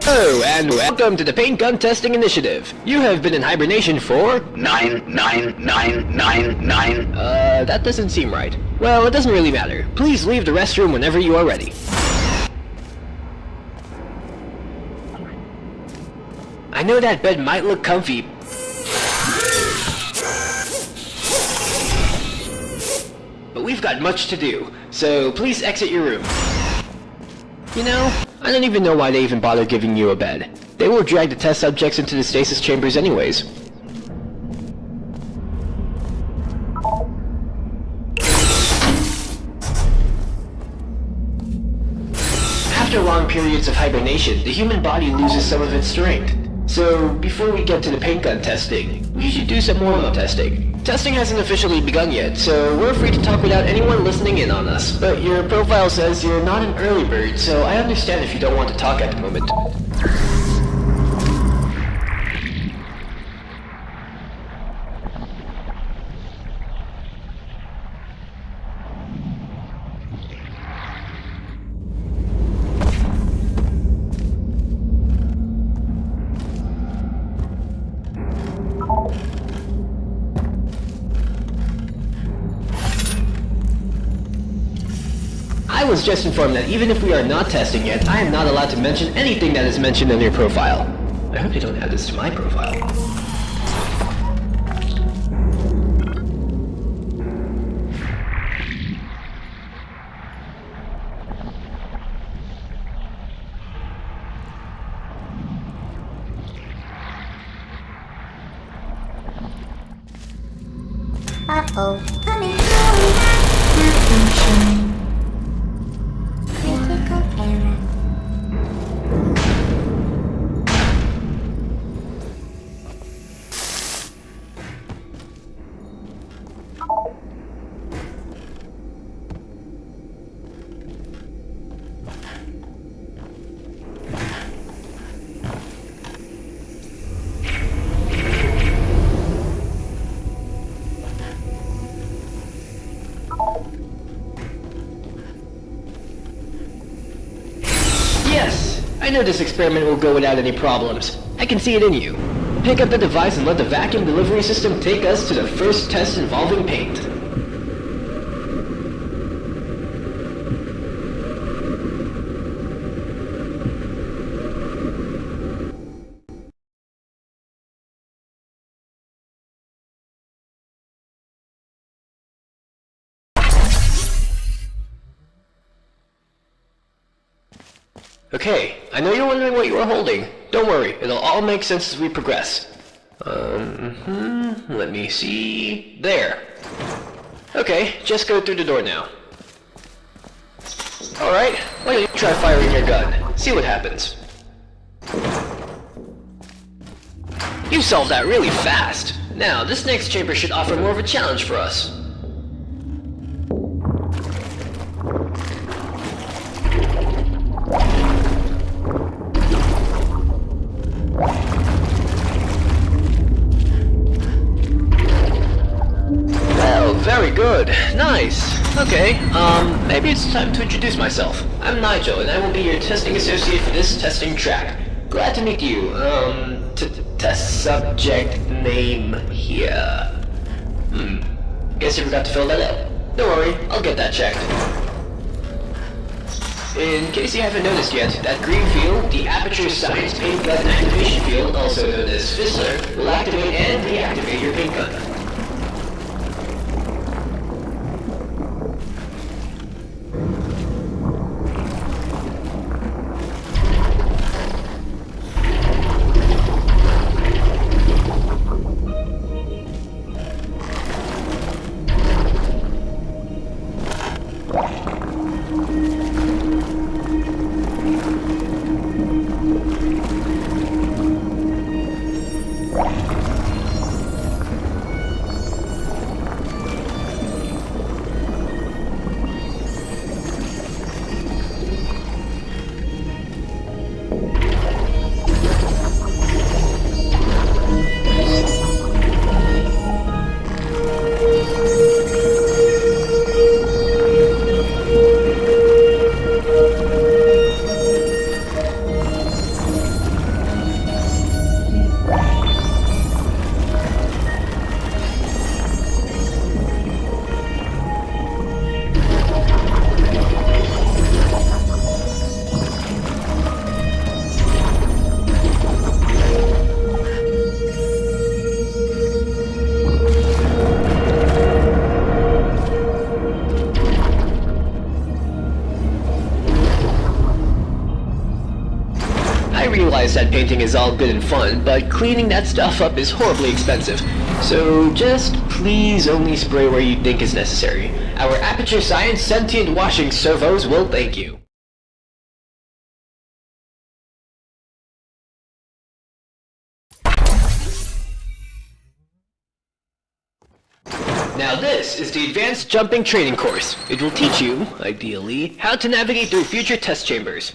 Hello, and welcome to the Paint Gun Testing Initiative. You have been in hibernation for... 99999. That doesn't seem right. Well, it doesn't really matter. Please leave the restroom whenever you are ready. I know that bed might look comfy, but we've got much to do, so please exit your room. You know, I don't even know why they even bother giving you a bed. They will drag the test subjects into the stasis chambers anyways. After long periods of hibernation, the human body loses some of its strength. So, before we get to the paint gun testing, we should do some hormone testing. Testing hasn't officially begun yet, so we're free to talk without anyone listening in on us. But your profile says you're not an early bird, so I understand if you don't want to talk at the moment. I was just informed that even if we are not testing yet, I am not allowed to mention anything that is mentioned in your profile. I hope you don't add this to my profile. Uh-oh, honey, malfunction. Critical error. Yes! I know this experiment will go without any problems. I can see it in you. Pick up the device and let the vacuum delivery system take us to the first test involving paint. Okay, I know you're wondering what you are holding. Don't worry, it'll all make sense as we progress. Let me see... There. Okay, just go through the door now. Alright, why don't you try firing your gun? See what happens. You solved that really fast. Now, this next chamber should offer more of a challenge for us. Well, very good. Nice. Okay, maybe it's time to introduce myself. I'm Nigel, and I will be your testing associate for this testing track. Glad to meet you. Test subject name here. Guess you forgot to fill that out. Don't worry, I'll get that checked. In case you haven't noticed yet, that green field, the Aperture Science Paint Gun Activation Field, also known as Fizzler, will activate and deactivate your paint gun. I realize that painting is all good and fun, but cleaning that stuff up is horribly expensive. So just please only spray where you think is necessary. Our Aperture Science sentient washing servos will thank you. Now this is the Advanced Jumping Training Course. It will teach you, ideally, how to navigate through future test chambers.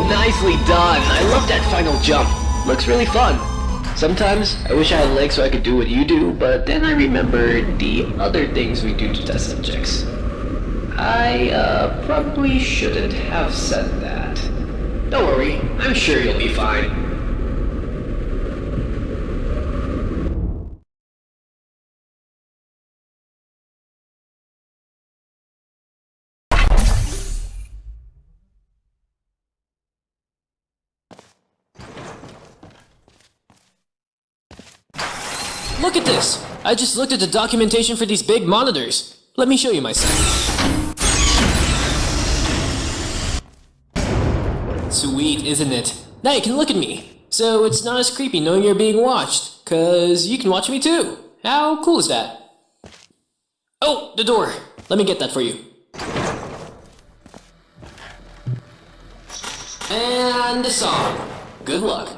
Nicely done! I love that final jump. Looks really fun. Sometimes I wish I had legs so I could do what you do, but then I remembered the other things we do to test subjects. I probably shouldn't have said that. Don't worry, I'm sure you'll be fine. Look at this! I just looked at the documentation for these big monitors. Let me show you myself. Sweet, isn't it? Now you can look at me. So it's not as creepy knowing you're being watched. 'Cause you can watch me too. How cool is that? Oh, the door. Let me get that for you. And the song. Good luck.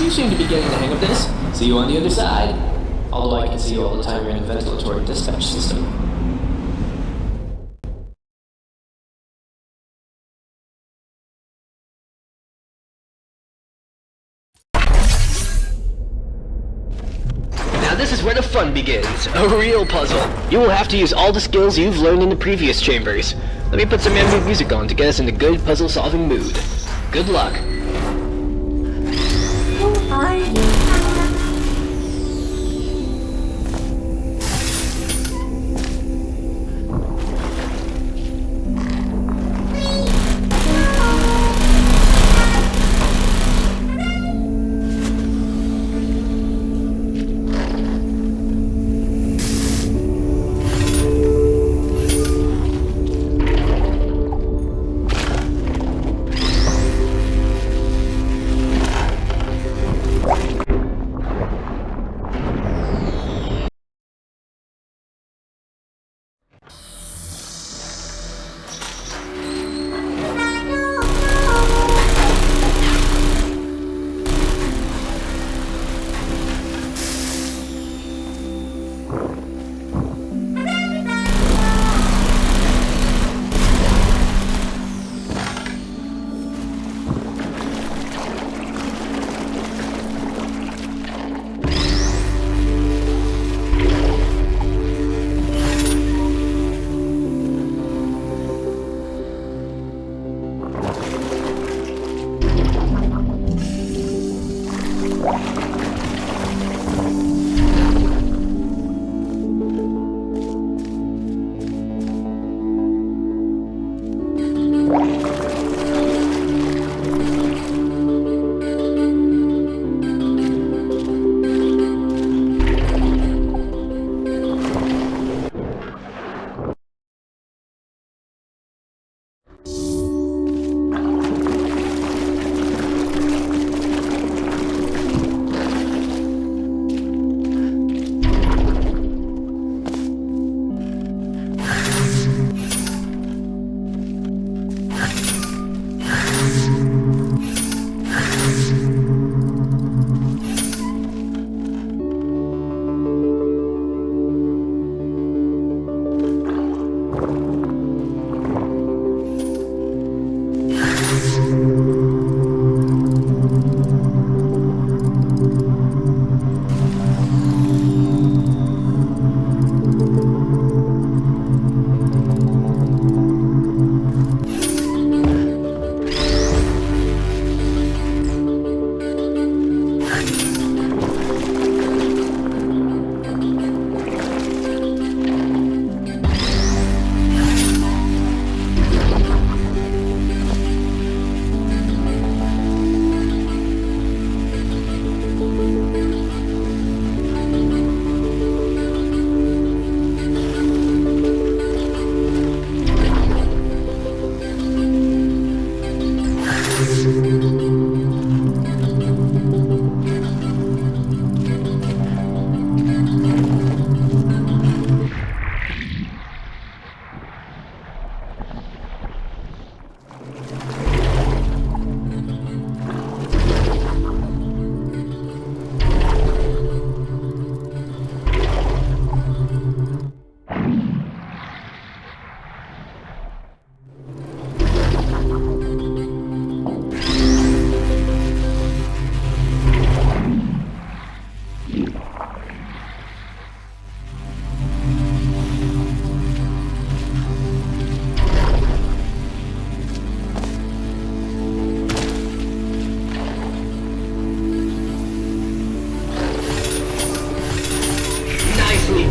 You seem to be getting the hang of this. See you on the other side. Although I can see you all the time you're in the ventilatory dispatch system. Now this is where the fun begins. A real puzzle. You will have to use all the skills you've learned in the previous chambers. Let me put some ambient music on to get us in a good puzzle-solving mood. Good luck. Who are you?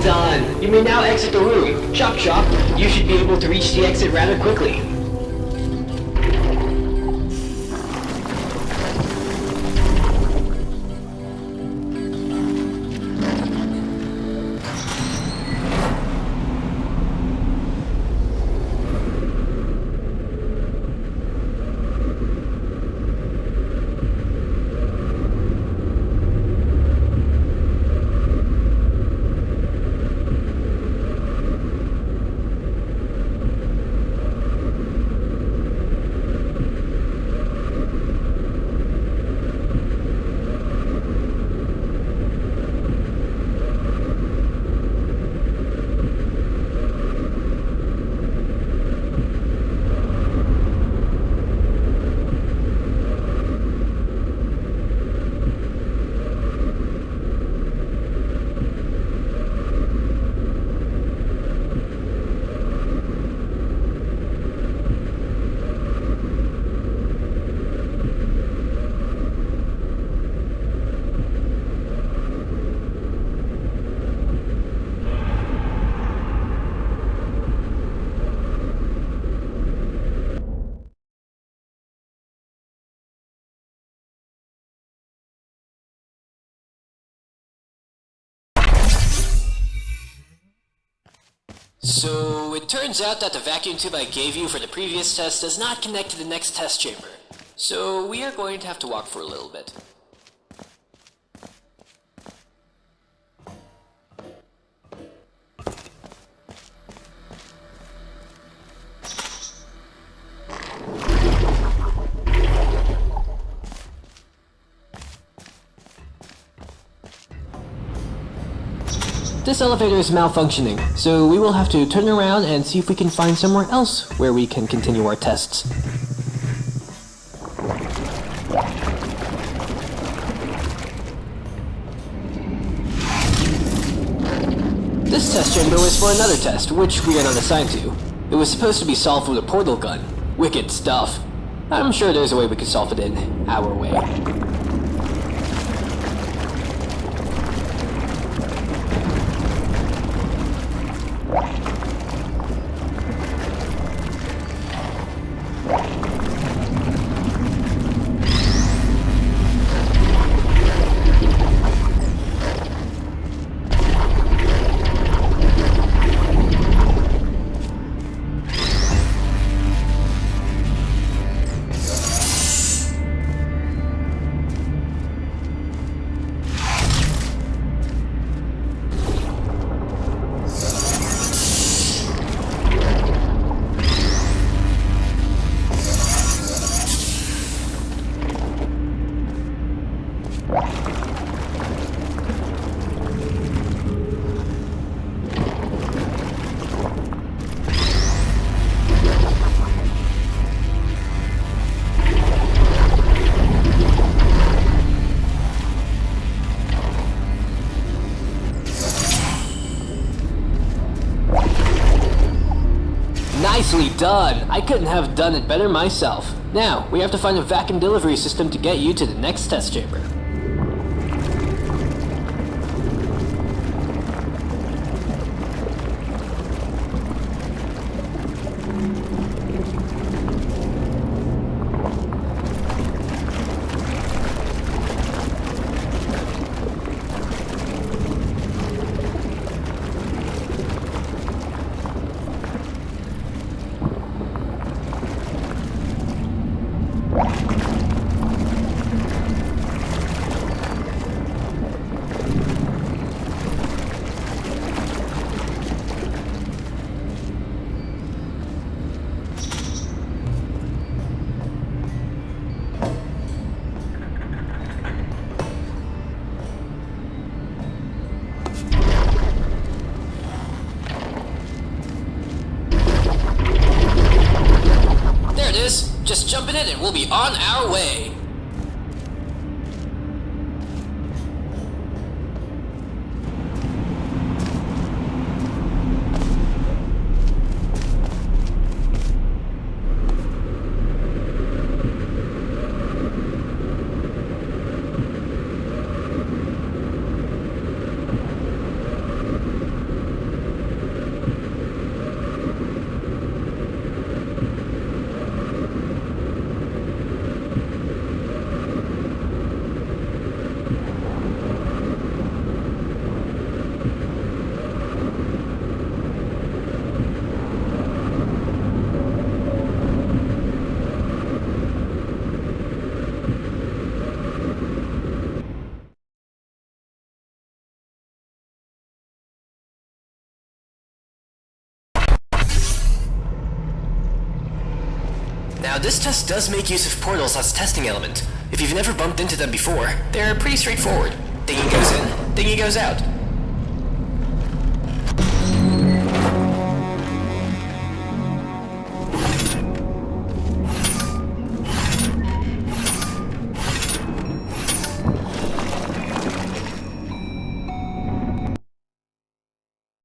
Done. You may now exit the room. Chop chop. You should be able to reach the exit rather quickly. So, it turns out that the vacuum tube I gave you for the previous test does not connect to the next test chamber. So, we are going to have to walk for a little bit. This elevator is malfunctioning, so we will have to turn around and see if we can find somewhere else where we can continue our tests. This test chamber was for another test, which we are not assigned to. It was supposed to be solved with a portal gun. Wicked stuff. I'm sure there's a way we could solve it in our way. Nicely done! I couldn't have done it better myself. Now, we have to find a vacuum delivery system to get you to the next test chamber. Just jump in it and we'll be on our way. Now this test does make use of portals as a testing element. If you've never bumped into them before, they're pretty straightforward. Thingy goes in, thingy goes out.